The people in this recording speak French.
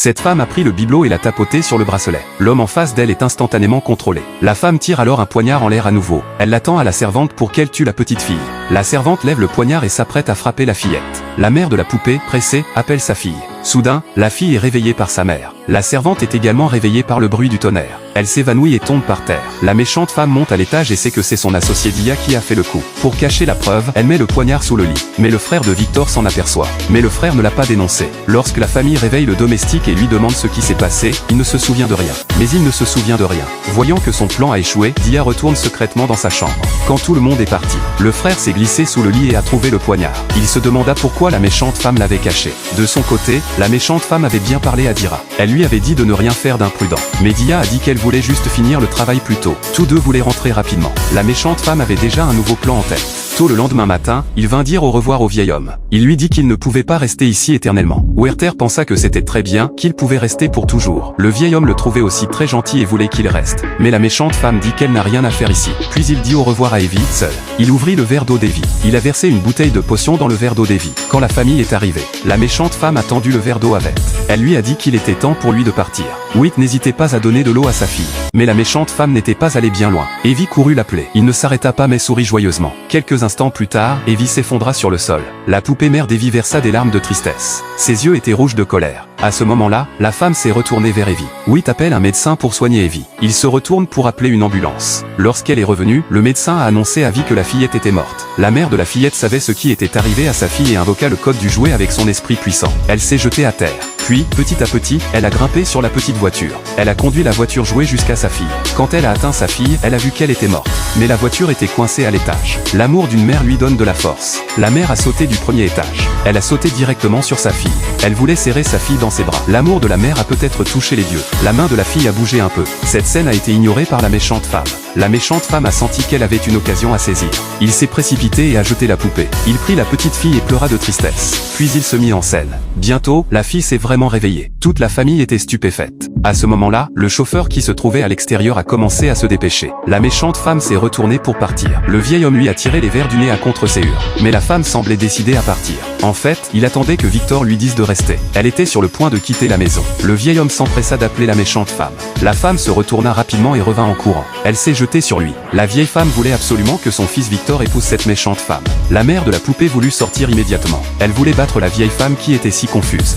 Cette femme a pris le bibelot et l'a tapoté sur le bracelet. L'homme en face d'elle est instantanément contrôlé. La femme tire alors un poignard en l'air à nouveau. Elle l'attend à la servante pour qu'elle tue la petite fille. La servante lève le poignard et s'apprête à frapper la fillette. La mère de la poupée, pressée, appelle sa fille. Soudain, la fille est réveillée par sa mère. La servante est également réveillée par le bruit du tonnerre. Elle s'évanouit et tombe par terre. La méchante femme monte à l'étage et sait que c'est son associé Dia qui a fait le coup. Pour cacher la preuve, elle met le poignard sous le lit. Mais le frère de Victor s'en aperçoit. Mais le frère ne l'a pas dénoncé. Lorsque la famille réveille le domestique et lui demande ce qui s'est passé, il ne se souvient de rien. Mais il ne se souvient de rien. Voyant que son plan a échoué, Dia retourne secrètement dans sa chambre. Quand tout le monde est parti, le frère s'est glissé sous le lit et a trouvé le poignard. Il se demanda pourquoi la méchante femme l'avait caché. De son côté, la méchante femme avait bien parlé à Dira. Elle lui avait dit de ne rien faire d'imprudent. Mais Dia a dit qu'elle voulait juste finir le travail plus tôt. Tous deux voulaient rentrer rapidement. La méchante femme avait déjà un nouveau plan en tête. Tôt le lendemain matin, il vint dire au revoir au vieil homme. Il lui dit qu'il ne pouvait pas rester ici éternellement. Werther pensa que c'était très bien, qu'il pouvait rester pour toujours. Le vieil homme le trouvait aussi très gentil et voulait qu'il reste. Mais la méchante femme dit qu'elle n'a rien à faire ici. Puis il dit au revoir à Evie, seul. Il ouvrit le verre d'eau d'Evie. Il a versé une bouteille de potion dans le verre d'eau d'Evie. Quand la famille est arrivée, la méchante femme a tendu le verre d'eau avec. Elle lui a dit qu'il était temps pour lui de partir. Whit n'hésitait pas à donner de l'eau à sa fille. Mais la méchante femme n'était pas allée bien loin. Evie courut l'appeler. Il ne s'arrêta pas mais sourit joyeusement. Quelques instants plus tard, Evie s'effondra sur le sol. La poupée mère d'Evie versa des larmes de tristesse. Ses yeux étaient rouges de colère. À ce moment-là, la femme s'est retournée vers Evie. Whit appelle un médecin pour soigner Evie. Il se retourne pour appeler une ambulance. Lorsqu'elle est revenue, le médecin a annoncé à Evie que la fillette était morte. La mère de la fillette savait ce qui était arrivé à sa fille et invoqua le code du jouet avec son esprit puissant. Elle s'est jetée à terre. Puis, petit à petit, elle a grimpé sur la petite voiture. Elle a conduit la voiture jouet jusqu'à sa fille. Quand elle a atteint sa fille, elle a vu qu'elle était morte. Mais la voiture était coincée à l'étage. L'amour d'une mère lui donne de la force. La mère a sauté du premier étage. Elle a sauté directement sur sa fille. Elle voulait serrer sa fille dans ses bras. L'amour de la mère a peut-être touché les dieux. La main de la fille a bougé un peu. Cette scène a été ignorée par la méchante femme. La méchante femme a senti qu'elle avait une occasion à saisir. Il s'est précipité et a jeté la poupée. Il prit la petite fille et pleura de tristesse. Puis il se mit en selle. Bientôt, la fille s'est vraiment réveillée. Toute la famille était stupéfaite. À ce moment-là, le chauffeur qui se trouvait à l'extérieur a commencé à se dépêcher. La méchante femme s'est retournée pour partir. Le vieil homme lui a tiré les verres du nez à contre-séhure. Mais la femme semblait décidée à partir. En fait, il attendait que Victor lui dise de rester. Elle était sur le point de quitter la maison. Le vieil homme s'empressa d'appeler la méchante femme. La femme se retourna rapidement et revint en courant. Elle s'est jetée sur lui. La vieille femme voulait absolument que son fils Victor épouse cette méchante femme. La mère de la poupée voulut sortir immédiatement. Elle voulait battre la vieille femme qui était si confuse.